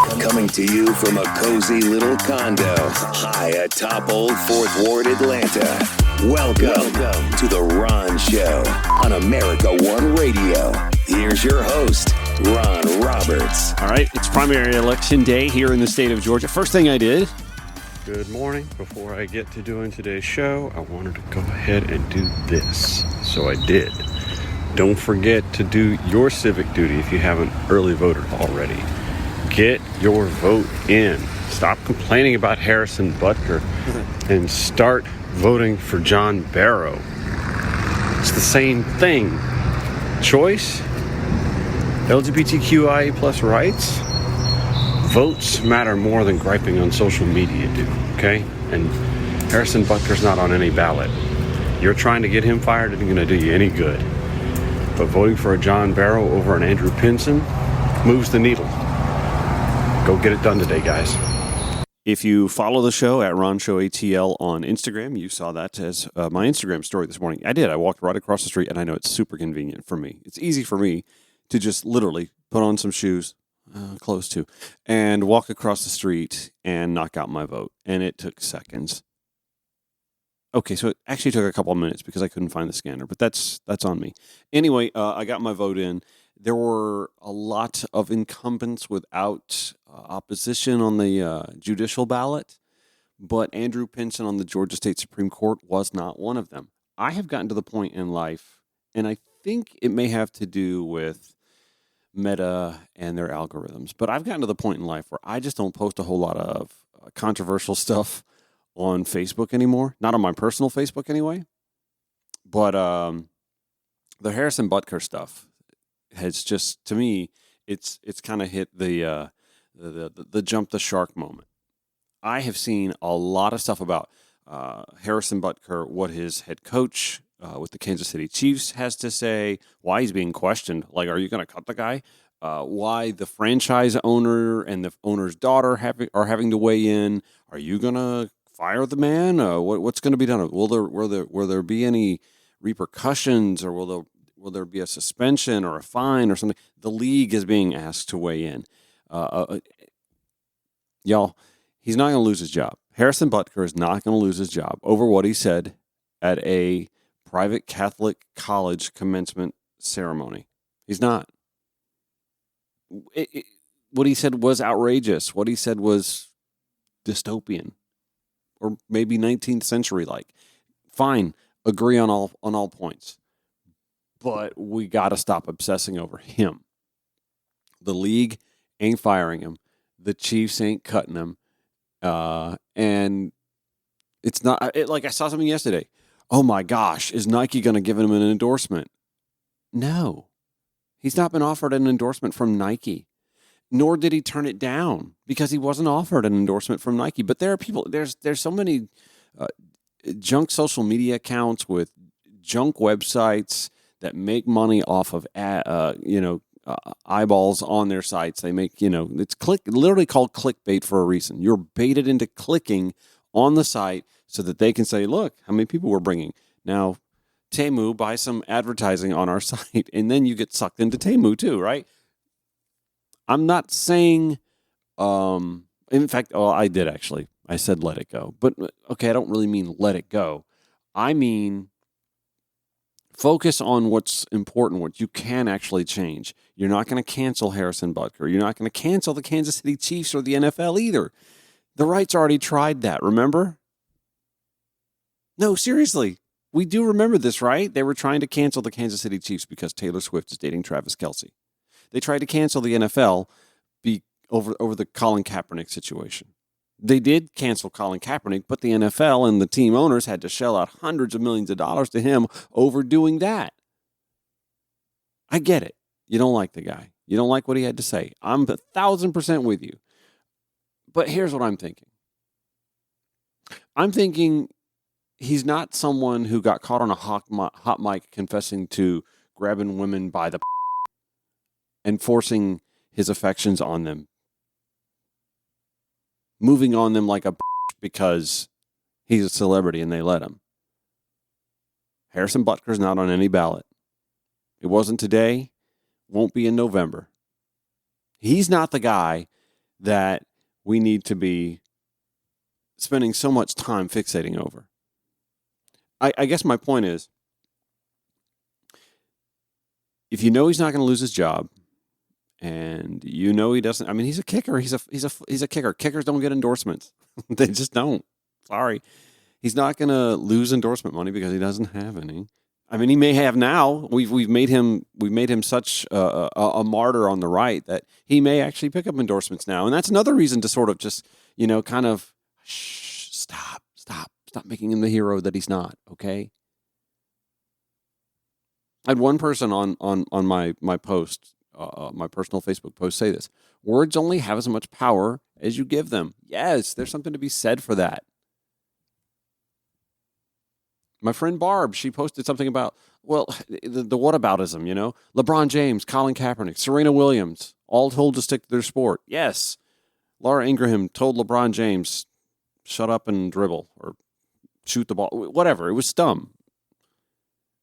Coming to you from a cozy little condo high atop Old Fourth Ward, Atlanta. Welcome to The Ron Show on America One Radio. Here's your host, Ron Roberts. All right, it's primary election day here in the state of Georgia. First thing I did. Good morning. Before I get to doing today's show, I wanted to go ahead and do this. So I did. Don't forget to do your civic duty if you haven't early voted already. Get your vote in. Stop complaining about Harrison Butker and start voting for John Barrow. It's the same thing. Choice, LGBTQIA plus rights, votes matter more than griping on social media do, okay? And Harrison Butker's not on any ballot. You're trying to get him fired, it ain't going to do you any good. But voting for a John Barrow over an Andrew Pinson moves the needle. Go get it done today, guys. If you follow the show at Ron Show ATL on Instagram, you saw that as my Instagram story this morning. I did. I walked right across the street, and I know it's super convenient for me. It's easy for me to just literally put on some shoes, close to, and walk across the street and knock out my vote. And it took seconds. Okay, so it actually took a couple of minutes because I couldn't find the scanner, but that's on me. Anyway, I got my vote in. There were a lot of incumbents without opposition on the judicial ballot, but Andrew Pinson on the Georgia State Supreme Court was not one of them. I have gotten to the point in life, and I think it may have to do with Meta and their algorithms, but I've gotten to the point in life where I just don't post a whole lot of controversial stuff on Facebook anymore. Not on my personal Facebook anyway. But the Harrison Butker stuff has just, to me, it's kind of hit the jump the shark moment. I have seen a lot of stuff about Harrison Butker, what his head coach with the Kansas City Chiefs has to say, why he's being questioned. Like, are you going to cut the guy? Why the franchise owner and the owner's daughter are having to weigh in. Are you going to fire the man? What's going to be done? Will there be any repercussions, or will there be a suspension or a fine or something? The league is being asked to weigh in. Y'all, he's not going to lose his job. Harrison Butker is not going to lose his job over what he said at a private Catholic college commencement ceremony. He's not. What he said was outrageous. What he said was dystopian, or maybe 19th century like. Fine, agree on all points, but we got to stop obsessing over him. The league ain't firing him. The Chiefs ain't cutting him, and it's not like I saw something yesterday. Oh my gosh, is Nike going to give him an endorsement? No, he's not been offered an endorsement from Nike. Nor did he turn it down because he wasn't offered an endorsement from Nike. But there are people, there's so many junk social media accounts with junk websites that make money off of eyeballs on their sites. They make, it's literally called clickbait for a reason. You're baited into clicking on the site so that they can say, look, how many people we're bringing. Now, Temu, buy some advertising on our site, and then you get sucked into Temu too, right? I'm not saying, in fact, I did actually. I said let it go. But, okay, I don't really mean let it go. I mean focus on what's important, what you can actually change. You're not going to cancel Harrison Butker. You're not going to cancel the Kansas City Chiefs or the NFL either. The rights already tried that, remember? No, seriously. We do remember this, right? They were trying to cancel the Kansas City Chiefs because Taylor Swift is dating Travis Kelce. They tried to cancel the NFL over the Colin Kaepernick situation. They did cancel Colin Kaepernick, but the NFL and the team owners had to shell out hundreds of millions of dollars to him over doing that. I get it. You don't like the guy. You don't like what he had to say. I'm 1,000% with you. But here's what I'm thinking. I'm thinking he's not someone who got caught on a hot mic confessing to grabbing women by the and forcing his affections on them. Moving on them like a because he's a celebrity and they let him. Harrison Butker's not on any ballot. It wasn't today, won't be in November. He's not the guy that we need to be spending so much time fixating over. I guess my point is, if you know he's not going to lose his job, and you know he doesn't, I mean, he's a kicker. He's a kicker. Kickers don't get endorsements. They just don't. Sorry. He's not going to lose endorsement money because he doesn't have any. I mean, he may have now. We've made him such a martyr on the right that he may actually pick up endorsements now, and that's another reason to sort of just kind of stop making him the hero that he's not. Okay. I had one person on my post, my personal Facebook post, say this: words only have as much power as you give them. Yes, there's something to be said for that. My friend Barb, she posted something about, the whataboutism, LeBron James, Colin Kaepernick, Serena Williams, all told to stick to their sport. Yes. Laura Ingraham told LeBron James, shut up and dribble or shoot the ball, whatever. It was dumb.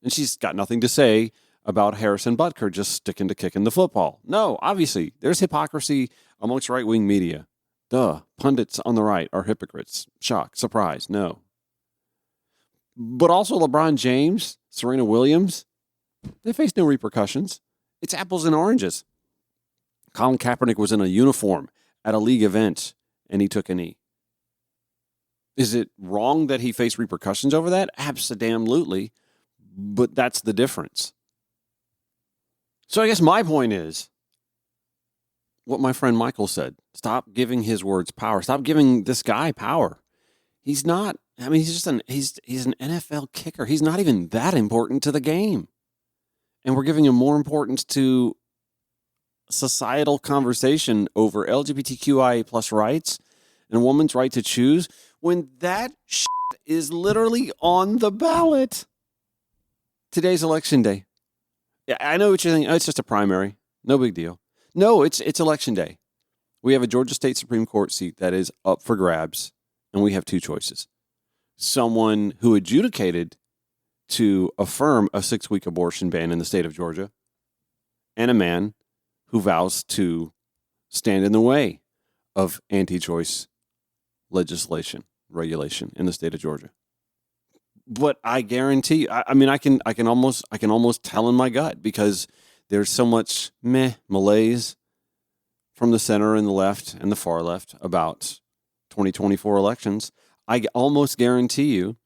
And she's got nothing to say about Harrison Butker just sticking to kicking the football. No, obviously, there's hypocrisy amongst right-wing media. Duh, pundits on the right are hypocrites. Shock, surprise, no. But also LeBron James, Serena Williams, they face no repercussions. It's apples and oranges. Colin Kaepernick was in a uniform at a league event, and he took a knee. Is it wrong that he faced repercussions over that? Abso-damn-lutely. But that's the difference. So I guess my point is what my friend Michael said. Stop giving his words power. Stop giving this guy power. He's not, I mean, he's an NFL kicker. He's not even that important to the game. And we're giving him more importance to societal conversation over LGBTQIA plus rights and a woman's right to choose when that shit is literally on the ballot. Today's election day. Yeah, I know what you're thinking. Oh, it's just a primary. No big deal. No, it's election day. We have a Georgia State Supreme Court seat that is up for grabs, and we have two choices. Someone who adjudicated to affirm a 6-week abortion ban in the state of Georgia, and a man who vows to stand in the way of anti-choice legislation, regulation in the state of Georgia. But I guarantee, I can almost tell in my gut, because there's so much malaise from the center and the left and the far left about 2024 elections. I almost guarantee you,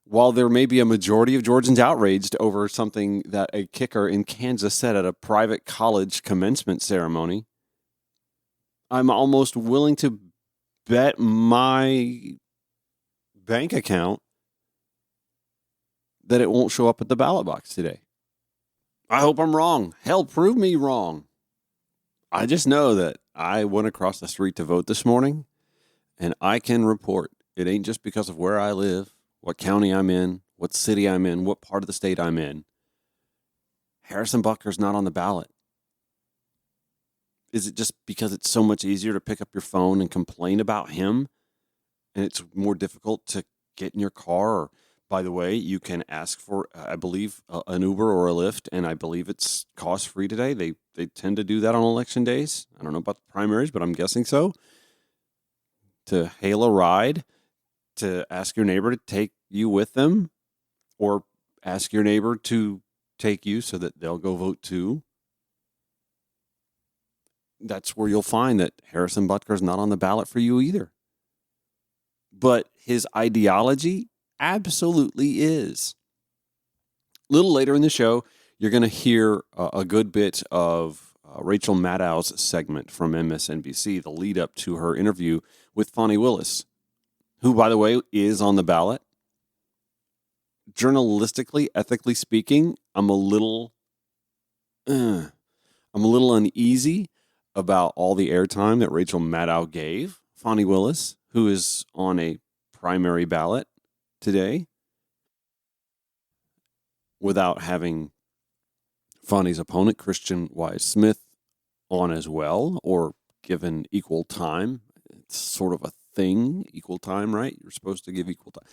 while there may be a majority of Georgians outraged over something that a kicker in Kansas said at a private college commencement ceremony, I'm almost willing to bet my bank account that it won't show up at the ballot box today. I hope I'm wrong. Hell, prove me wrong. I just know that I went across the street to vote this morning, and I can report it ain't just because of where I live, what county I'm in, what city I'm in, what part of the state I'm in. Harrison Butker's not on the ballot. Is it just because it's so much easier to pick up your phone and complain about him, and it's more difficult to get in your car? Or, by the way, you can ask for, I believe, an Uber or a Lyft, and I believe it's cost-free today. They tend to do that on election days. I don't know about the primaries, but I'm guessing so. To hail a ride, to ask your neighbor to take you with them, or ask your neighbor to take you so that they'll go vote too. That's where you'll find that Harrison Butker's not on the ballot for you either. But his ideology absolutely is. A little later in the show, you're going to hear a good bit of Rachel Maddow's segment from MSNBC, the lead up to her interview with Fani Willis, who, by the way, is on the ballot. Journalistically, ethically speaking, I'm a little uneasy about all the airtime that Rachel Maddow gave Fani Willis, who is on a primary ballot today, without having Fani's opponent, Christian Wise Smith, on as well, or given equal time. It's sort of a thing, equal time, right? You're supposed to give equal time.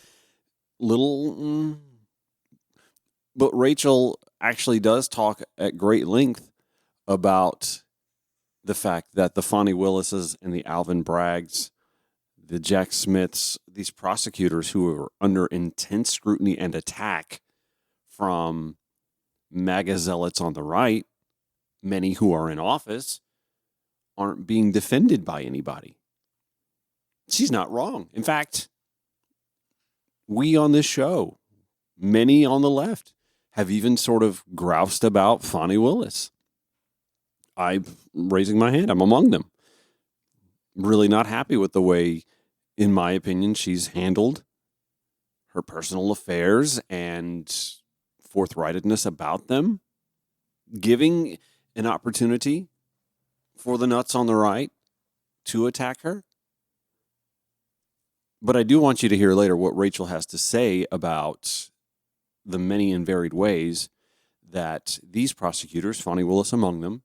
But Rachel actually does talk at great length about the fact that the Fani Willises and the Alvin Braggs, the Jack Smiths, these prosecutors who are under intense scrutiny and attack from MAGA zealots on the right, many who are in office, aren't being defended by anybody. She's not wrong. In fact, we on this show, many on the left, have even sort of groused about Fani Willis. I'm raising my hand. I'm among them. Really not happy with the way, in my opinion, she's handled her personal affairs and forthrightedness about them, giving an opportunity for the nuts on the right to attack her. But I do want you to hear later what Rachel has to say about the many and varied ways that these prosecutors, Fani Willis among them,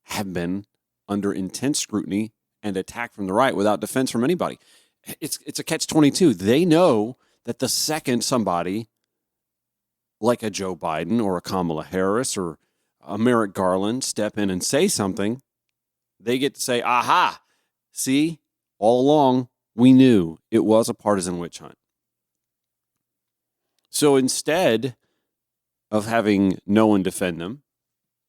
have been under intense scrutiny and attack from the right without defense from anybody. It's a catch-22. They know that the second somebody like a Joe Biden or a Kamala Harris or a Merrick Garland step in and say something, they get to say, aha, see, all along we knew it was a partisan witch hunt. So instead of having no one defend them,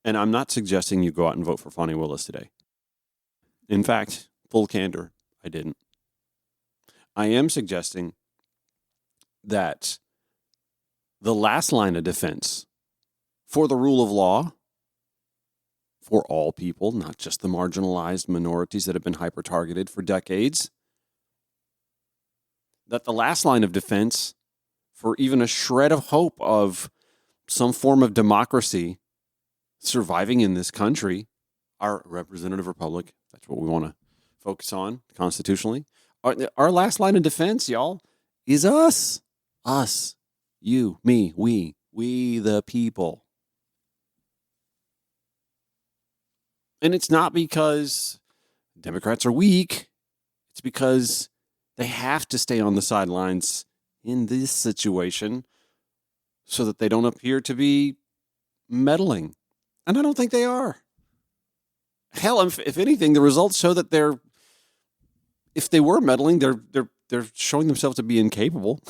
and I'm not suggesting you go out and vote for Fani Willis today. In fact, full candor, I didn't. I am suggesting that the last line of defense for the rule of law, for all people, not just the marginalized minorities that have been hyper-targeted for decades, that the last line of defense for even a shred of hope of some form of democracy surviving in this country, our representative republic, that's what we want to focus on constitutionally. Our last line of defense, y'all, is us. Us. You, me, we the people. And it's not because Democrats are weak. It's because they have to stay on the sidelines in this situation so that they don't appear to be meddling. And I don't think they are. Hell, if anything, the results show that if they were meddling, they're showing themselves to be incapable.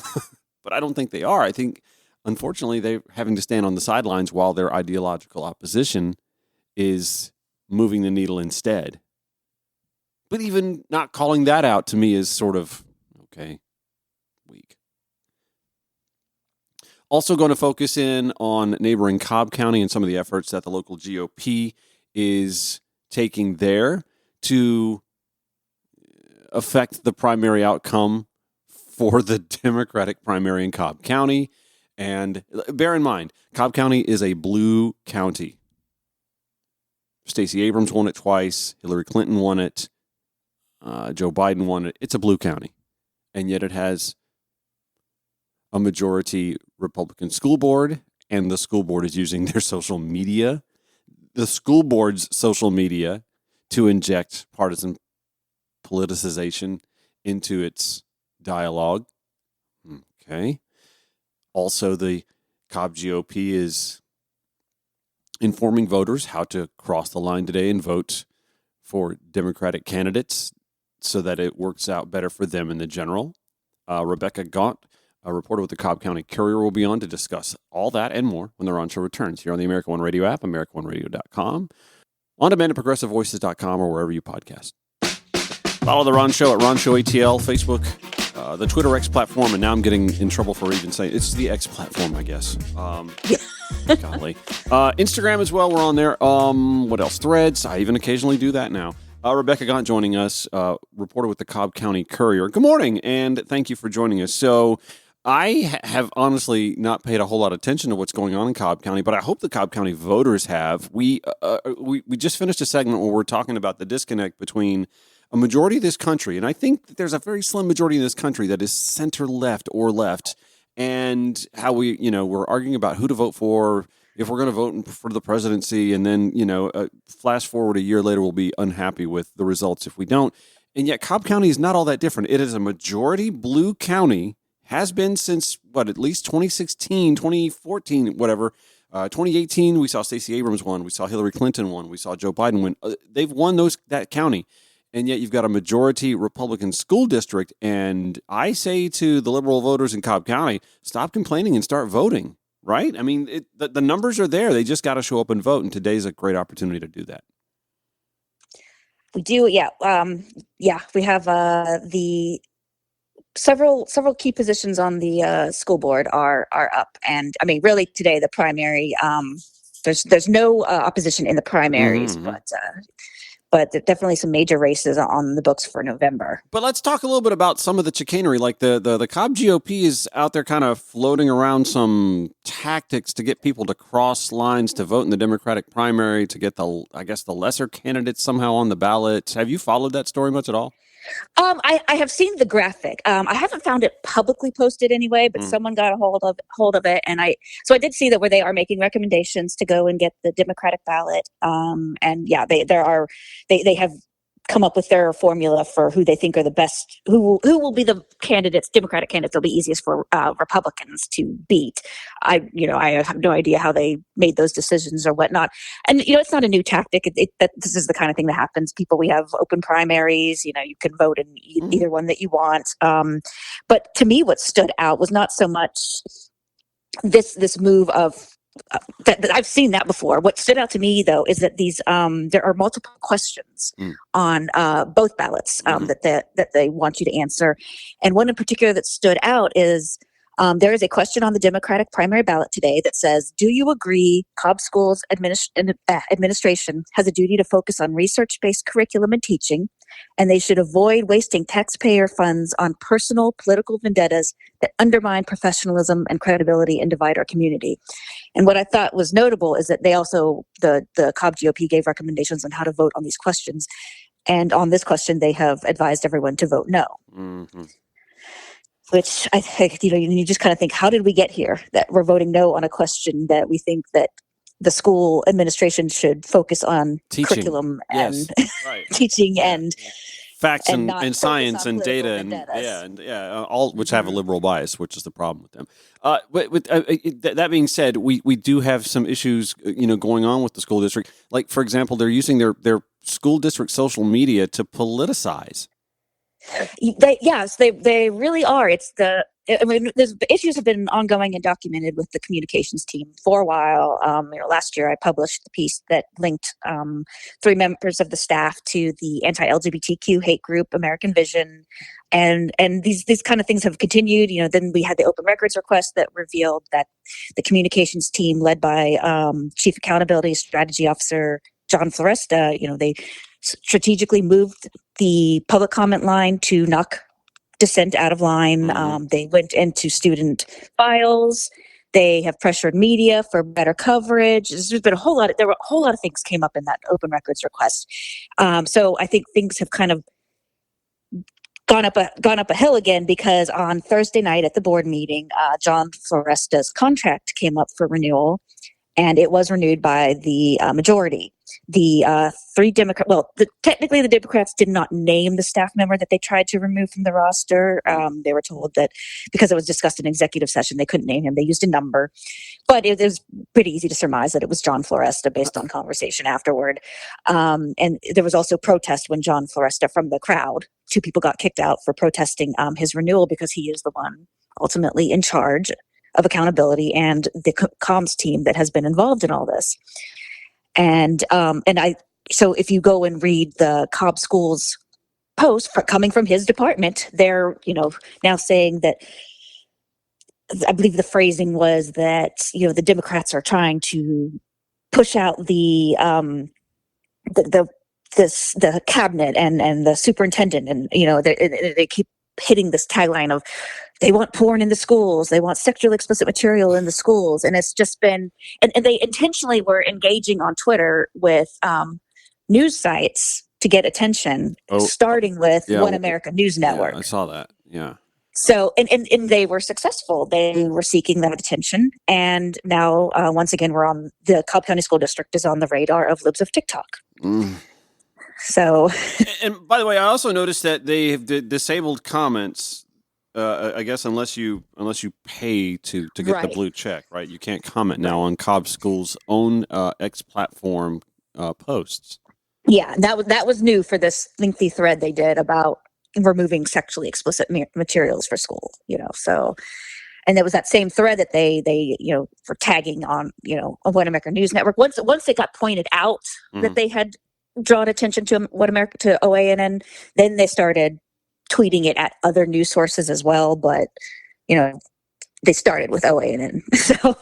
But I don't think they are. I think, unfortunately, they're having to stand on the sidelines while their ideological opposition is moving the needle instead. But even not calling that out to me is sort of, okay, weak. Also going to focus in on neighboring Cobb County and some of the efforts that the local GOP is taking there to affect the primary outcome for the Democratic primary in Cobb County. And bear in mind, Cobb County is a blue county. Stacey Abrams won it twice. Hillary Clinton won it. Joe Biden won it. It's a blue county. And yet it has a majority Republican school board, and the school board is using their social media, the school board's social media, to inject partisan politicization into its dialogue. Okay. Also, the Cobb GOP is informing voters how to cross the line today and vote for Democratic candidates so that it works out better for them in the general. Rebecca Gaunt, a reporter with the Cobb County Courier, will be on to discuss all that and more when the Ron Show returns here on the America One Radio app, AmericaOneRadio.com, on demand at ProgressiveVoices.com, or wherever you podcast. Follow the Ron Show at Ron Show ATL, Facebook, the Twitter X platform, and now I'm getting in trouble for even saying it's the X platform, I guess. Golly. Instagram as well, we're on there. What else? Threads. I even occasionally do that now. Rebecca Gaunt joining us, reporter with the Cobb County Courier. Good morning, and thank you for joining us. So I have honestly not paid a whole lot of attention to what's going on in Cobb County, but I hope the Cobb County voters have. We just finished a segment where we're talking about the disconnect between a majority of this country, and I think that there's a very slim majority in this country that is center-left or left, and how we're arguing about who to vote for, if we're going to vote for the presidency, and then, flash forward a year later, we'll be unhappy with the results if we don't. And yet Cobb County is not all that different. It is a majority blue county, has been since, at least 2016, 2014, whatever. 2018, we saw Stacey Abrams win. We saw Hillary Clinton win. We saw Joe Biden win. They've won that county. And yet you've got a majority Republican school district. And I say to the liberal voters in Cobb County, stop complaining and start voting, right? I mean, the numbers are there. They just got to show up and vote. And today's a great opportunity to do that. We do, yeah. We have the several key positions on the school board are up. And I mean, really today, the primary, there's no opposition in the primaries, but definitely some major races on the books for November. But let's talk a little bit about some of the chicanery. Like the Cobb GOP is out there kind of floating around some tactics to get people to cross lines to vote in the Democratic primary to get the lesser candidates somehow on the ballot. Have you followed that story much at all? I have seen the graphic. I haven't found it publicly posted anyway, but someone got a hold of it, and I did see that where they are making recommendations to go and get the Democratic ballot. And yeah, they have come up with their formula for who they think are the best, who will be the candidates, Democratic candidates. They'll be easiest for Republicans to beat. I have no idea how they made those decisions or whatnot. And it's not a new tactic. This is the kind of thing that happens. We have open primaries. You can vote in either one that you want. But to me, what stood out was not so much this move of. That I've seen that before. What stood out to me, though, is that these there are multiple questions on both ballots that they want you to answer, and one in particular that stood out is there is a question on the Democratic primary ballot today that says, "Do you agree Cobb Schools administration has a duty to focus on research-based curriculum and teaching, and they should avoid wasting taxpayer funds on personal political vendettas that undermine professionalism and credibility and divide our community?" And what I thought was notable is that they also, the Cobb GOP gave recommendations on how to vote on these questions. And on this question, they have advised everyone to vote no. Mm-hmm. Which I think, you just kind of think, how did we get here? That we're voting no on a question that we think that the school administration should focus on curriculum and teaching and facts and science and data and all which have a liberal bias, which is the problem with them. That being said, we do have some issues, going on with the school district. Like, for example, they're using their school district social media to politicize. They really are. The issues have been ongoing and documented with the communications team for a while. Last year I published the piece that linked 3 members of the staff to the anti-LGBTQ hate group American Vision, and these kind of things have continued. Then we had the open records request that revealed that the communications team, led by Chief Accountability Strategy Officer John Floresta, they strategically moved the public comment line to knock dissent out of line. They went into student files. They have pressured media for better coverage. There were a whole lot of things came up in that open records request. So I think things have kind of gone up a hill again, because on Thursday night at the board meeting, John Floresta's contract came up for renewal, and it was renewed by the majority. The 3 Democrats, technically the Democrats did not name the staff member that they tried to remove from the roster. They were told that because it was discussed in executive session, they couldn't name him. They used a number, but it was pretty easy to surmise that it was John Floresta based on conversation afterward. And there was also protest when John Floresta, from the crowd, 2 people got kicked out for protesting his renewal, because he is the one ultimately in charge of accountability and the comms team that has been involved in all this. So if you go and read the Cobb Schools post coming from his department, they're, now saying that, I believe the phrasing was that, the Democrats are trying to push out the cabinet and the superintendent, and, they keep hitting this tagline of, they want porn in the schools, they want sexually explicit material in the schools. And it's just been, and they intentionally were engaging on Twitter with news sites to get attention, starting with One America News Network. I saw that. Yeah. So, and they were successful. They were seeking that attention. And now, once again, the Cobb County School District is on the radar of libs of TikTok. So, and by the way, I also noticed that they have disabled comments I guess unless you pay to get the Right. blue check, right? You can't comment now on Cobb School's own X platform posts. Yeah, that was new for this lengthy thread they did about removing sexually explicit materials for school. So, and there was that same thread that they for tagging on on What America News Network. Once it got pointed out that they had drawn attention to OANN, then they started tweeting it at other news sources as well. But they started with OANN. So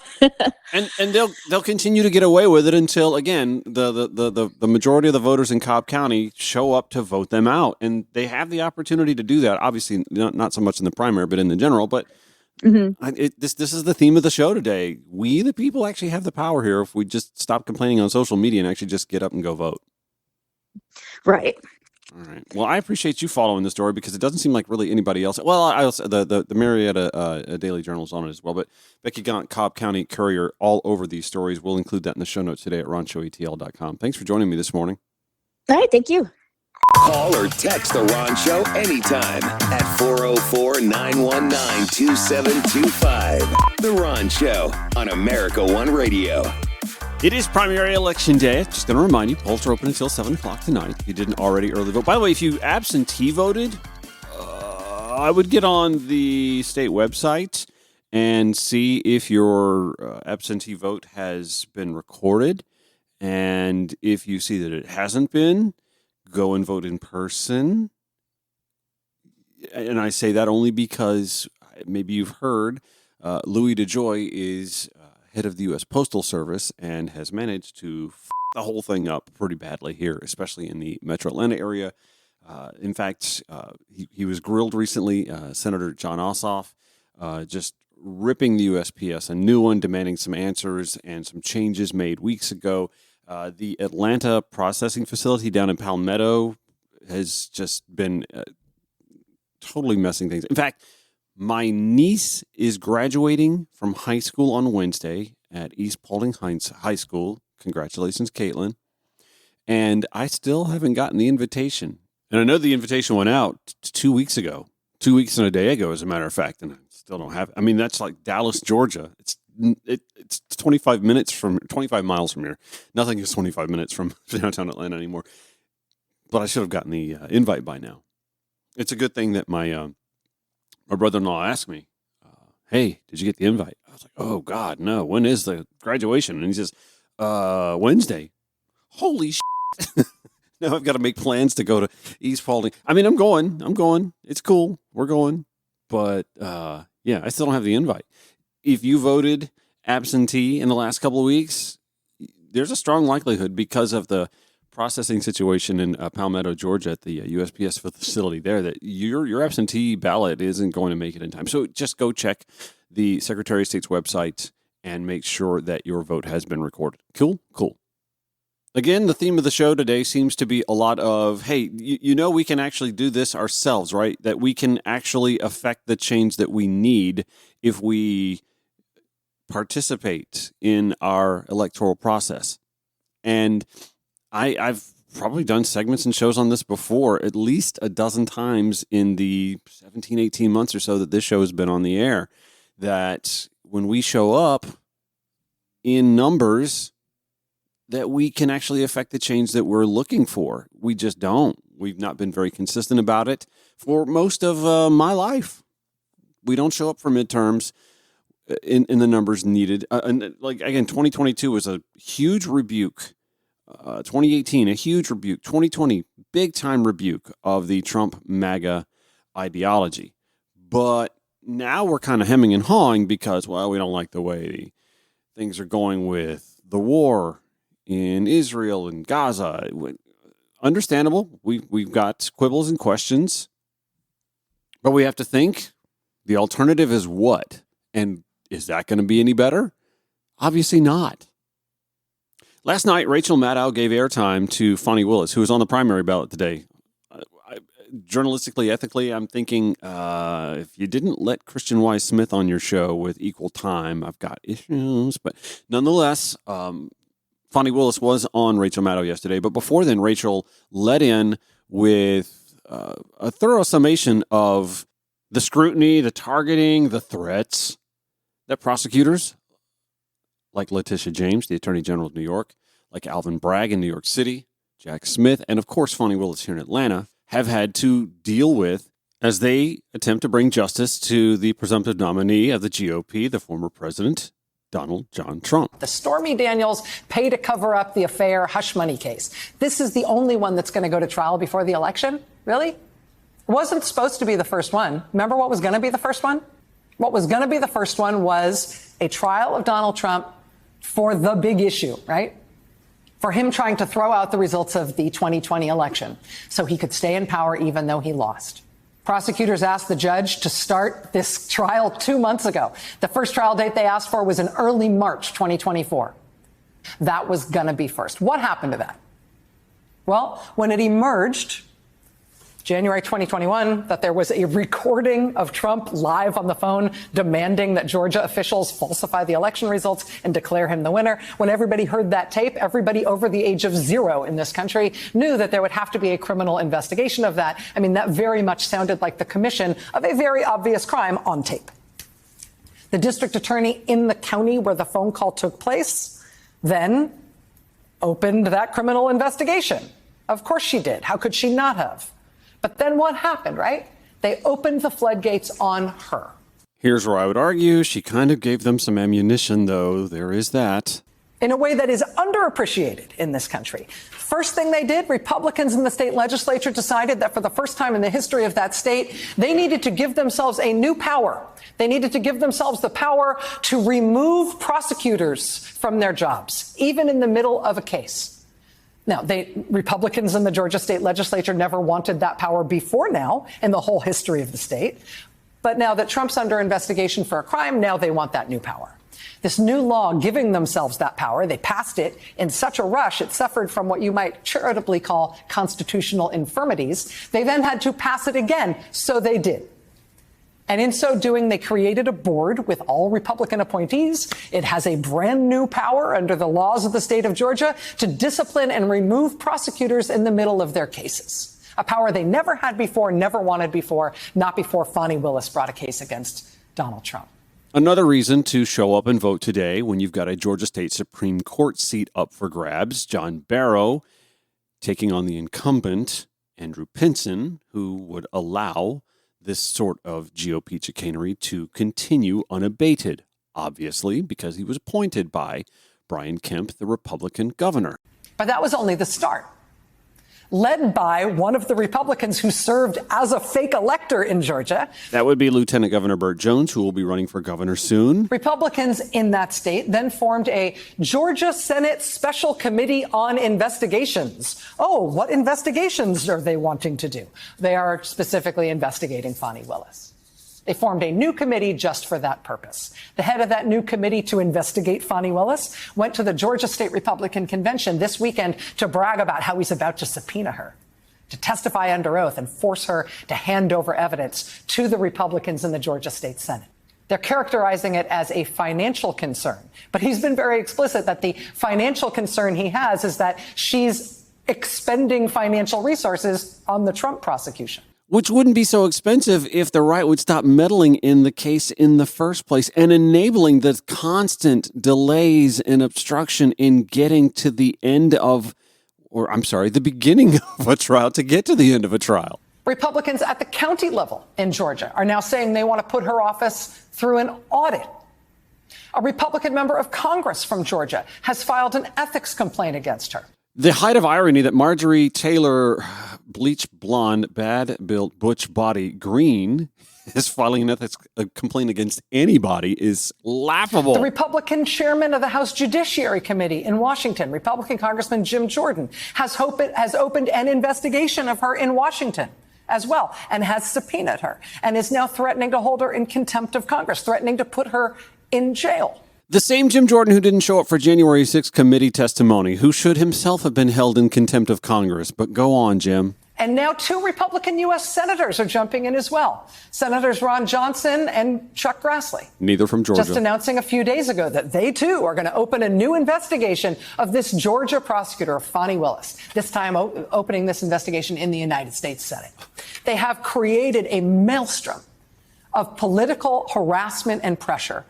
and they'll continue to get away with it until again the majority of the voters in Cobb County show up to vote them out, and they have the opportunity to do that. Obviously, not so much in the primary, but in the general. But this is the theme of the show today. We the people actually have the power here if we just stop complaining on social media and actually just get up and go vote. Right. All right. Well, I appreciate you following the story because it doesn't seem like really anybody else. Well, the Marietta Daily Journal is on it as well, but Becky Gaunt, Cobb County Courier, all over these stories. We'll include that in the show notes today at ronshowatl.com. Thanks for joining me this morning. All right. Thank you. Call or text The Ron Show anytime at 404-919-2725. The Ron Show on America One Radio. It is primary election day. Just going to remind you, polls are open until 7 o'clock tonight. If you didn't already early vote. By the way, if you absentee voted, I would get on the state website and see if your absentee vote has been recorded. And if you see that it hasn't been, go and vote in person. And I say that only because maybe you've heard Louis DeJoy is head of the U.S. Postal Service and has managed to f the whole thing up pretty badly here, especially in the Metro Atlanta area. In fact, he was grilled recently, Senator John Ossoff, just ripping the USPS a new one, demanding some answers and some changes made weeks ago. The Atlanta processing facility down in Palmetto has just been totally messing things. In fact, my niece is graduating from high school on Wednesday at East Paulding High School. Congratulations, Caitlin. And I still haven't gotten the invitation. And I know the invitation went out 2 weeks ago. 2 weeks and a day ago, as a matter of fact. And I still don't have it. I mean, that's like Dallas, Georgia. It's 25 miles from here. Nothing is 25 minutes from downtown Atlanta anymore. But I should have gotten the invite by now. It's a good thing that my brother-in-law asked me, hey, did you get the invite? I was like, oh, God, no. When is the graduation? And he says, Wednesday. Holy shit. Now I've got to make plans to go to East Paulding. I mean, I'm going. It's cool. We're going. But, yeah, I still don't have the invite. If you voted absentee in the last couple of weeks, there's a strong likelihood because of the processing situation in Palmetto, Georgia at the USPS facility there that your absentee ballot isn't going to make it in time. So just go check the Secretary of State's website and make sure that your vote has been recorded. Cool. Again, the theme of the show today seems to be a lot of, hey, we can actually do this ourselves, right? That we can actually affect the change that we need if we participate in our electoral process. And I've probably done segments and shows on this before, at least a dozen times in the 17, 18 months or so that this show has been on the air, that when we show up in numbers, that we can actually affect the change that we're looking for. We just don't. We've not been very consistent about it for most of my life. We don't show up for midterms in the numbers needed. And like, again, 2022 was a huge rebuke. 2018, a huge rebuke. 2020, big time rebuke of the Trump MAGA ideology. But now we're kind of hemming and hawing because, well, we don't like the way things are going with the war in Israel and Gaza. Understandable. We've got quibbles and questions. But we have to think the alternative is what? And is that going to be any better? Obviously not. Last night, Rachel Maddow gave airtime to Fani Willis, who was on the primary ballot today. Journalistically, ethically, I'm thinking if you didn't let Christian Wise Smith on your show with equal time, I've got issues. But nonetheless, Fani Willis was on Rachel Maddow yesterday. But before then, Rachel led in with a thorough summation of The scrutiny, the targeting, the threats that prosecutors like Letitia James, the Attorney General of New York, like Alvin Bragg in New York City, Jack Smith, and of course Fani Willis here in Atlanta, have had to deal with as they attempt to bring justice to the presumptive nominee of the GOP, the former president, Donald John Trump. The Stormy Daniels pay to cover up the affair hush money case. This is the only one that's going to go to trial before the election? Really? It wasn't supposed to be the first one. Remember what was going to be the first one? What was going to be the first one was a trial of Donald Trump for the big issue, right? For him trying to throw out the results of the 2020 election so he could stay in power even though he lost. Prosecutors asked the judge to start this trial 2 months ago. The first trial date they asked for was in early March 2024. That was going to be first. What happened to that? Well, when it emerged, January 2021, that there was a recording of Trump live on the phone demanding that Georgia officials falsify the election results and declare him the winner. When everybody heard that tape, everybody over the age of 0 in this country knew that there would have to be a criminal investigation of that. I mean, that very much sounded like the commission of a very obvious crime on tape. The district attorney in the county where the phone call took place then opened that criminal investigation. Of course she did. How could she not have? But then what happened, right? They opened the floodgates on her. Here's where I would argue she kind of gave them some ammunition, though. There is that. In a way that is underappreciated in this country. First thing they did, Republicans in the state legislature decided that for the first time in the history of that state, they needed to give themselves a new power. They needed to give themselves the power to remove prosecutors from their jobs, even in the middle of a case. Now, Republicans in the Georgia state legislature never wanted that power before now in the whole history of the state. But now that Trump's under investigation for a crime, now they want that new power. This new law giving themselves that power, they passed it in such a rush, it suffered from what you might charitably call constitutional infirmities. They then had to pass it again, so they did. And in so doing, they created a board with all Republican appointees. It has a brand new power under the laws of the state of Georgia to discipline and remove prosecutors in the middle of their cases. A power they never had before, never wanted before, not before Fani Willis brought a case against Donald Trump. Another reason to show up and vote today when you've got a Georgia State Supreme Court seat up for grabs. John Barrow taking on the incumbent, Andrew Pinson, who would allow this sort of GOP chicanery to continue unabated, obviously, because he was appointed by Brian Kemp, the Republican governor. But that was only the start. Led by one of the Republicans who served as a fake elector in Georgia. That would be Lieutenant Governor Burt Jones, who will be running for governor soon. Republicans in that state then formed a Georgia Senate Special Committee on Investigations. Oh, what investigations are they wanting to do? They are specifically investigating Fani Willis. They formed a new committee just for that purpose. The head of that new committee to investigate Fani Willis went to the Georgia State Republican Convention this weekend to brag about how he's about to subpoena her, to testify under oath and force her to hand over evidence to the Republicans in the Georgia State Senate. They're characterizing it as a financial concern. But he's been very explicit that the financial concern he has is that she's expending financial resources on the Trump prosecution. Which wouldn't be so expensive if the right would stop meddling in the case in the first place and enabling the constant delays and obstruction in getting to the end of, the beginning of a trial to get to the end of a trial. Republicans at the county level in Georgia are now saying they want to put her office through an audit. A Republican member of Congress from Georgia has filed an ethics complaint against her. The height of irony that Marjorie Taylor, bleach blonde, bad-built butch body green, is filing an ethics complaint against anybody is laughable. The Republican chairman of the House Judiciary Committee in Washington, Republican Congressman Jim Jordan, has opened an investigation of her in Washington as well and has subpoenaed her and is now threatening to hold her in contempt of Congress, threatening to put her in jail. The same Jim Jordan who didn't show up for January 6th committee testimony, who should himself have been held in contempt of Congress. But go on, Jim. And now 2 Republican U.S. senators are jumping in as well. Senators Ron Johnson and Chuck Grassley. Neither from Georgia. Just announcing a few days ago that they, too, are going to open a new investigation of this Georgia prosecutor, Fani Willis, this time opening this investigation in the United States Senate. They have created a maelstrom of political harassment and pressure,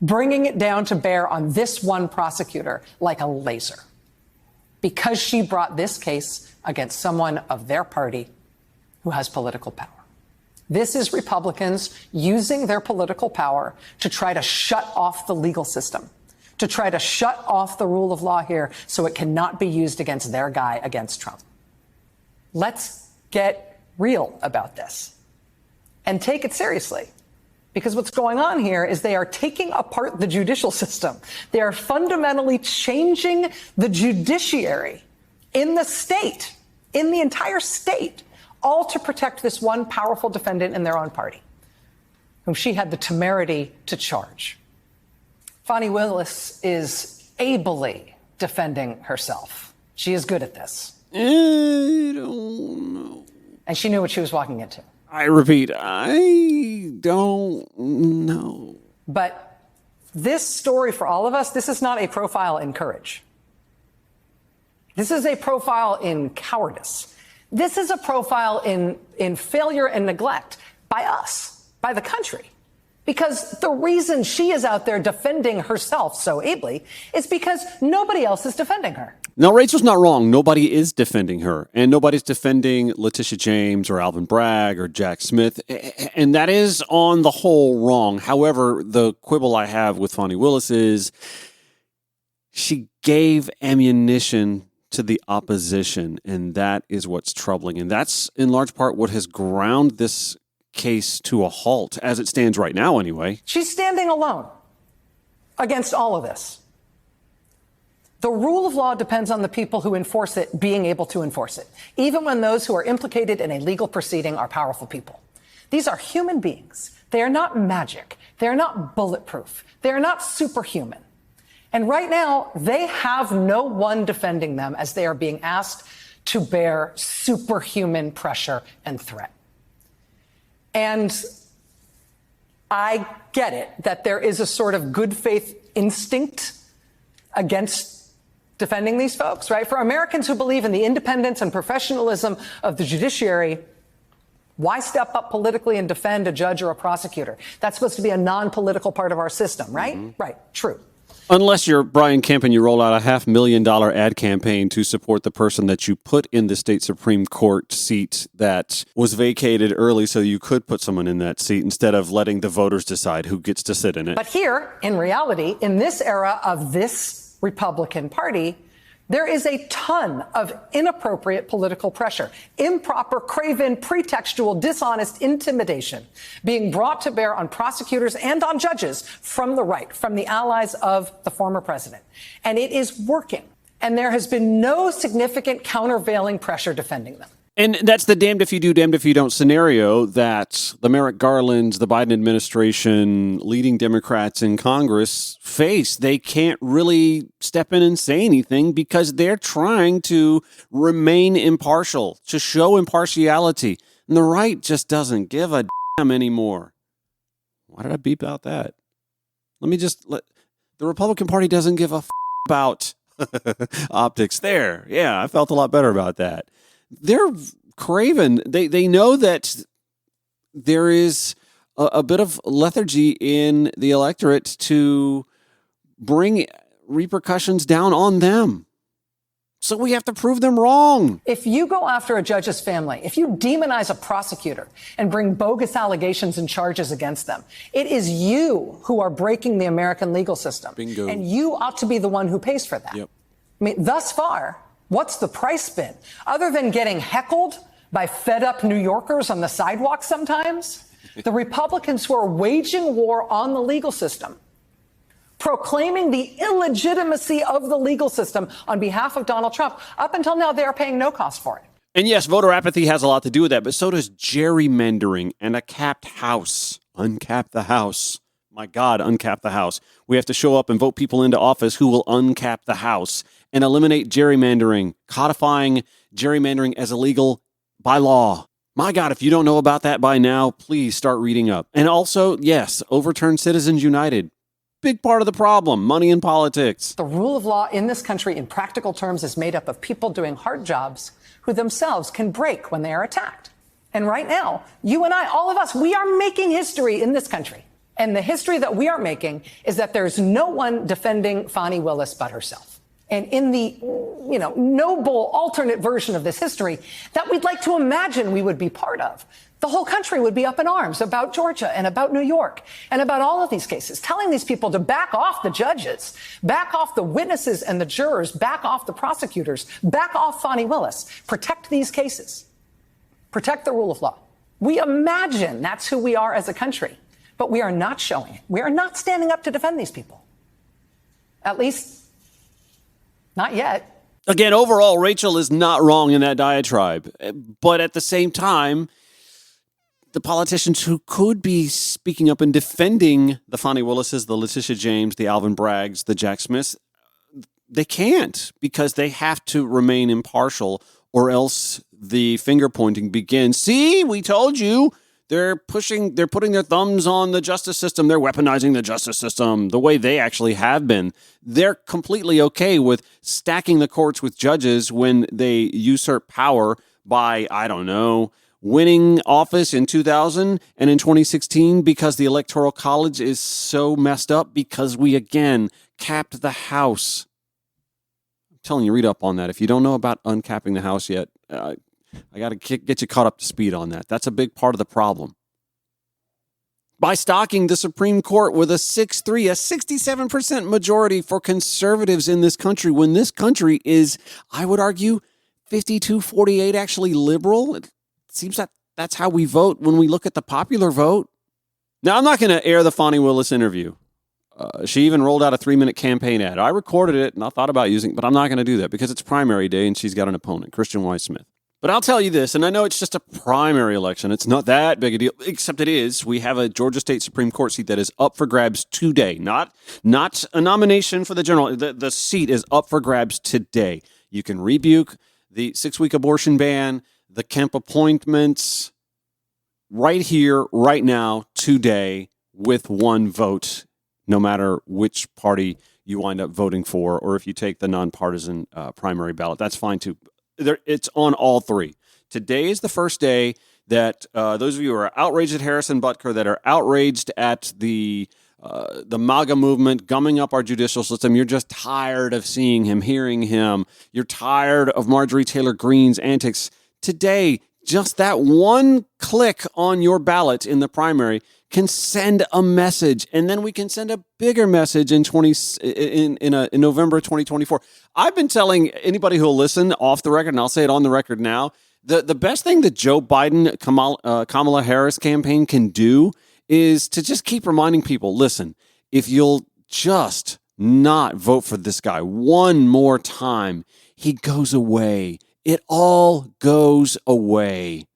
bringing it down to bear on this one prosecutor like a laser, because she brought this case against someone of their party who has political power. This is Republicans using their political power to try to shut off the legal system, to try to shut off the rule of law here so it cannot be used against their guy, against Trump. Let's get real about this and take it seriously. Because what's going on here is they are taking apart the judicial system. They are fundamentally changing the judiciary in the state, in the entire state, all to protect this one powerful defendant in their own party, whom she had the temerity to charge. Fani Willis is ably defending herself. She is good at this. I don't know. And she knew what she was walking into. I repeat, I don't know. But this story for all of us, this is not a profile in courage. This is a profile in cowardice. This is a profile in failure and neglect by us, by the country. Because the reason she is out there defending herself so ably is because nobody else is defending her. Now, Rachel's not wrong. Nobody is defending her. And nobody's defending Letitia James or Alvin Bragg or Jack Smith. And that is on the whole wrong. However, the quibble I have with Fani Willis is she gave ammunition to the opposition. And that is what's troubling. And that's in large part what has ground this case to a halt, as it stands right now anyway. She's standing alone against all of this. The rule of law depends on the people who enforce it being able to enforce it, even when those who are implicated in a legal proceeding are powerful people. These are human beings. They are not magic. They are not bulletproof. They are not superhuman. And right now, they have no one defending them as they are being asked to bear superhuman pressure and threat. And I get it that there is a sort of good faith instinct against defending these folks, right? For Americans who believe in the independence and professionalism of the judiciary, why step up politically and defend a judge or a prosecutor? That's supposed to be a non-political part of our system, right? Mm-hmm. Right. True. Unless you're Brian Kemp and you roll out a $500,000 ad campaign to support the person that you put in the state Supreme Court seat that was vacated early so you could put someone in that seat instead of letting the voters decide who gets to sit in it. But here, in reality, in this era of this Republican Party, there is a ton of inappropriate political pressure, improper, craven, pretextual, dishonest intimidation being brought to bear on prosecutors and on judges from the right, from the allies of the former president. And it is working. And there has been no significant countervailing pressure defending them. And that's the damned if you do, damned if you don't scenario that the Merrick Garlands, the Biden administration, leading Democrats in Congress face. They can't really step in and say anything because they're trying to remain impartial, to show impartiality. And the right just doesn't give a damn anymore. Why did I beep out that? The Republican Party doesn't give a about optics there. Yeah, I felt a lot better about that. They're craven. They know that there is a bit of lethargy in the electorate to bring repercussions down on them. So we have to prove them wrong. If you go after a judge's family, if you demonize a prosecutor and bring bogus allegations and charges against them, it is you who are breaking the American legal system. Bingo. And you ought to be the one who pays for that. Yep. I mean, thus far, what's the price been? Other than getting heckled by fed-up New Yorkers on the sidewalk sometimes, the Republicans who are waging war on the legal system, proclaiming the illegitimacy of the legal system on behalf of Donald Trump, up until now, they are paying no cost for it. And yes, voter apathy has a lot to do with that, but so does gerrymandering and a capped house. Uncap the House. My God, uncap the House. We have to show up and vote people into office who will uncap the House and eliminate gerrymandering, codifying gerrymandering as illegal by law. My God, if you don't know about that by now, please start reading up. And also, yes, overturn Citizens United. Big part of the problem, money in politics. The rule of law in this country, in practical terms, is made up of people doing hard jobs who themselves can break when they are attacked. And right now, you and I, all of us, we are making history in this country. And the history that we are making is that there's no one defending Fani Willis but herself. And in the, noble alternate version of this history that we'd like to imagine we would be part of, the whole country would be up in arms about Georgia and about New York and about all of these cases, telling these people to back off the judges, back off the witnesses and the jurors, back off the prosecutors, back off Fani Willis, protect these cases, protect the rule of law. We imagine that's who we are as a country, but we are not showing it. We are not standing up to defend these people. At least, not yet. Again, overall, Rachel is not wrong in that diatribe. But at the same time, the politicians who could be speaking up and defending the Fani Willises, the Letitia James, the Alvin Braggs, the Jack Smiths, they can't because they have to remain impartial or else the finger pointing begins. See, we told you. They're putting their thumbs on the justice system. They're weaponizing the justice system the way they actually have been. They're completely okay with stacking the courts with judges when they usurp power by, winning office in 2000 and in 2016 because the Electoral College is so messed up because we, again, capped the House. I'm telling you, read up on that. If you don't know about uncapping the House yet, I got to get you caught up to speed on that. That's a big part of the problem. By stocking the Supreme Court with a 6-3, a 67% majority for conservatives in this country, when this country is, I would argue, 52-48 actually liberal. It seems that that's how we vote when we look at the popular vote. Now, I'm not going to air the Fani Willis interview. She even rolled out a 3-minute campaign ad. I recorded it and I thought about using it, but I'm not going to do that because it's primary day and she's got an opponent, Christian Y. Smith. But I'll tell you this, and I know it's just a primary election. It's not that big a deal, except it is. We have a Georgia State Supreme Court seat that is up for grabs today. Not a nomination for the general. The seat is up for grabs today. You can rebuke the 6-week abortion ban, the Kemp appointments, right here, right now, today, with one vote, no matter which party you wind up voting for, or if you take the nonpartisan primary ballot. That's fine, too. It's on all three. Today is the first day that those of you who are outraged at Harrison Butker, that are outraged at the MAGA movement gumming up our judicial system, you're just tired of seeing him, hearing him. You're tired of Marjorie Taylor Greene's antics. Today, just that one click on your ballot in the primary can send a message, and then we can send a bigger message in November 2024. I've been telling anybody who will listen off the record, and I'll say it on the record now, the best thing that Joe Biden, Kamala Harris campaign can do is to just keep reminding people, listen, if you'll just not vote for this guy one more time, he goes away. It all goes away.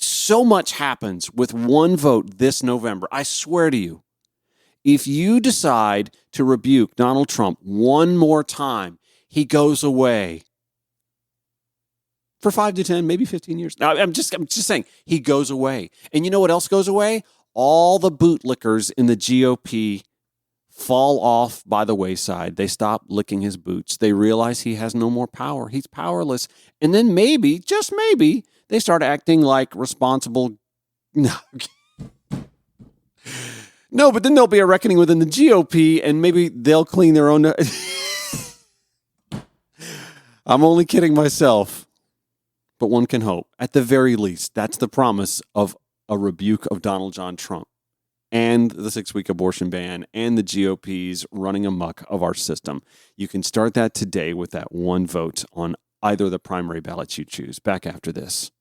So much happens with one vote this November. I swear to you, if you decide to rebuke Donald Trump one more time, he goes away for 5 to 10, maybe 15 years. Now, I'm just saying, he goes away. And you know what else goes away? All the bootlickers in the GOP fall off by the wayside. They stop licking his boots. They realize he has no more power. He's powerless. And then maybe, just maybe, they start acting like responsible. No, but then there'll be a reckoning within the GOP, and maybe they'll clean their own. I'm only kidding myself, but one can hope. At the very least, that's the promise of a rebuke of Donald John Trump and the 6-week abortion ban and the GOP's running amok of our system. You can start that today with that one vote on either of the primary ballots you choose. Back after this.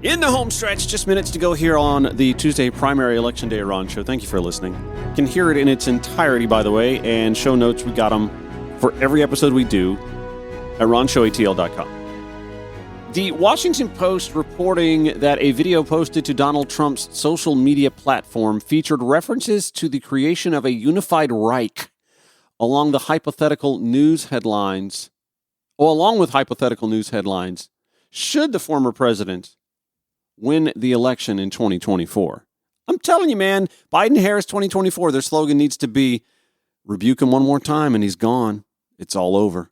In the home stretch, just minutes to go here on the Tuesday primary election day Ron Show. Thank you for listening. You can hear it in its entirety, by the way, and show notes, we got them for every episode we do at ronshowatl.com. The Washington Post reporting that a video posted to Donald Trump's social media platform featured references to the creation of a unified Reich along with hypothetical news headlines, should the former president win the election in 2024. I'm telling you, man, Biden-Harris 2024, their slogan needs to be, rebuke him one more time and he's gone. It's all over.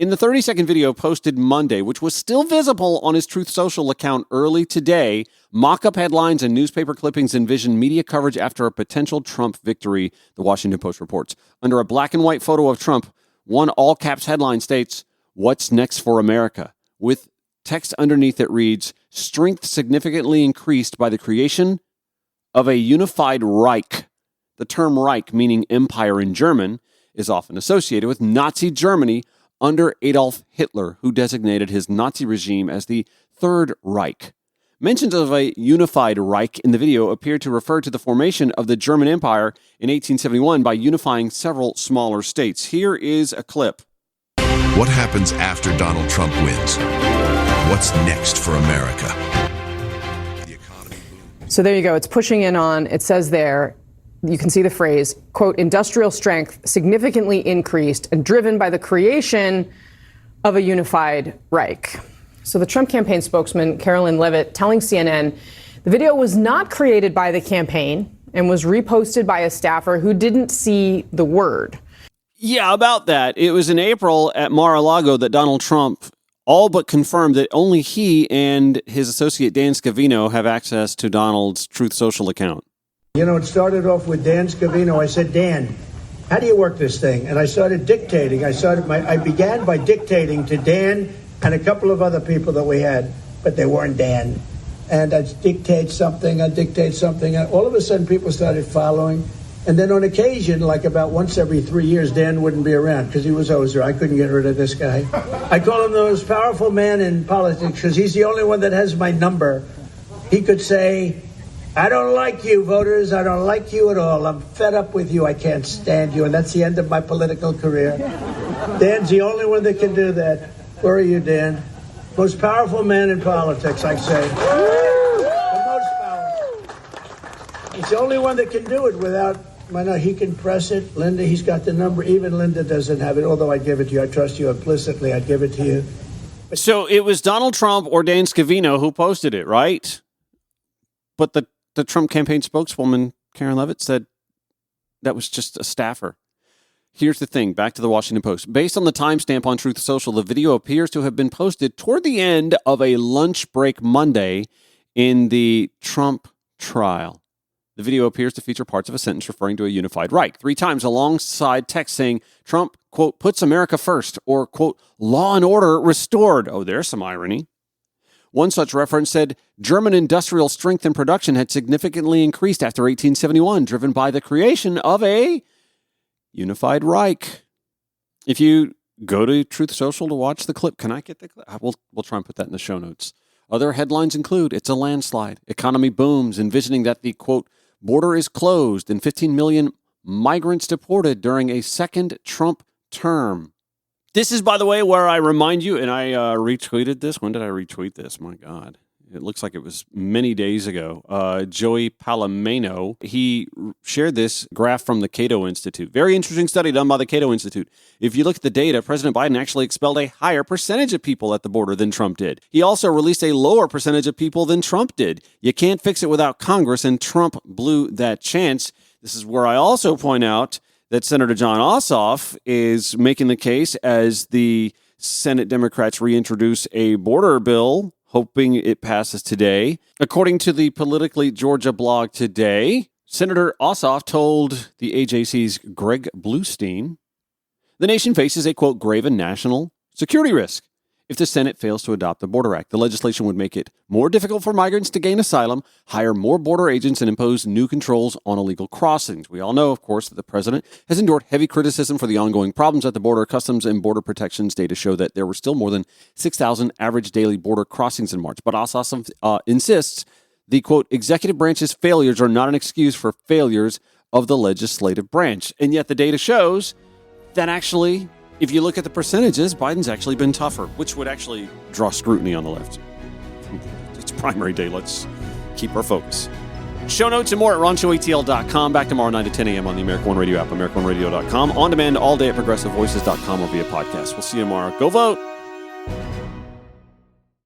In the 30-second video posted Monday, which was still visible on his Truth Social account early today, mock-up headlines and newspaper clippings envision media coverage after a potential Trump victory, the Washington Post reports. Under a black and white photo of Trump, one all-caps headline states, "What's next for America?" with text underneath that reads, "Strength significantly increased by the creation of a unified Reich." The term Reich, meaning empire in German, is often associated with Nazi Germany under Adolf Hitler, who designated his Nazi regime as the Third Reich. Mentions of a unified Reich in the video appear to refer to the formation of the German Empire in 1871 by unifying several smaller states. Here is a clip. What happens after Donald Trump wins? What's next for America? The economy booms. So there you go. It's pushing in on, it says there, you can see the phrase, quote, industrial strength significantly increased and driven by the creation of a unified Reich. So the Trump campaign spokesman, Carolyn Levitt, telling CNN the video was not created by the campaign and was reposted by a staffer who didn't see the word. Yeah, about that. It was in April at Mar-a-Lago that Donald Trump all but confirmed that only he and his associate Dan Scavino have access to Donald's Truth Social account. You know, it started off with Dan Scavino. I said, Dan, how do you work this thing? And I started dictating. I began by dictating to Dan and a couple of other people that we had, but they weren't Dan. And I'd dictate something, and all of a sudden people started following. And then on occasion, like about once every 3 years, Dan wouldn't be around because he was always there. I couldn't get rid of this guy. I call him the most powerful man in politics because he's the only one that has my number. He could say, I don't like you, voters. I don't like you at all. I'm fed up with you. I can't stand you. And that's the end of my political career. Dan's the only one that can do that. Where are you, Dan? Most powerful man in politics, I say. The most powerful. He's the only one that can do it without, he can press it. Linda, he's got the number. Even Linda doesn't have it, although I'd give it to you. I trust you implicitly. I'd give it to you. So it was Donald Trump or Dan Scavino who posted it, right? But the Trump campaign spokeswoman, Karen Levitt, said that was just a staffer. Here's the thing, back to the Washington Post. Based on the timestamp on Truth Social, the video appears to have been posted toward the end of a lunch break Monday in the Trump trial. The video appears to feature parts of a sentence referring to a unified Reich 3 times alongside text saying Trump, quote, puts America first, or, quote, law and order restored. Oh, there's some irony. One such reference said German industrial strength and production had significantly increased after 1871, driven by the creation of a unified Reich. If you go to Truth Social to watch the clip, can I get the clip? We'll try and put that in the show notes. Other headlines include, it's a landslide, economy booms, envisioning that the, quote, border is closed and 15 million migrants deported during a second Trump term. This is, by the way, where I remind you, and I retweeted this. When did I retweet this? My God. It looks like it was many days ago. Joey Palomino, he shared this graph from the Cato Institute. Very interesting study done by the Cato Institute. If you look at the data, President Biden actually expelled a higher percentage of people at the border than Trump did. He also released a lower percentage of people than Trump did. You can't fix it without Congress, and Trump blew that chance. This is where I also point out that Senator John Ossoff is making the case as the Senate Democrats reintroduce a border bill, hoping it passes today. According to the Politically Georgia blog today, Senator Ossoff told the AJC's Greg Bluestein, the nation faces a, quote, grave and national security risk. If the Senate fails to adopt the Border Act, the legislation would make it more difficult for migrants to gain asylum, hire more border agents, and impose new controls on illegal crossings. We all know, of course, that the president has endured heavy criticism for the ongoing problems at the border. Customs and Border Protection's data show that there were still more than 6,000 average daily border crossings in March. But Ossoff insists the, quote, executive branch's failures are not an excuse for failures of the legislative branch. And yet the data shows that actually, if you look at the percentages, Biden's actually been tougher, which would actually draw scrutiny on the left. It's primary day. Let's keep our focus. Show notes and more at RonShowATL.com. Back tomorrow 9 to 10 a.m. on the American One Radio app, AmericanOneRadio.com. On demand all day at ProgressiveVoices.com or via podcast. We'll see you tomorrow. Go vote.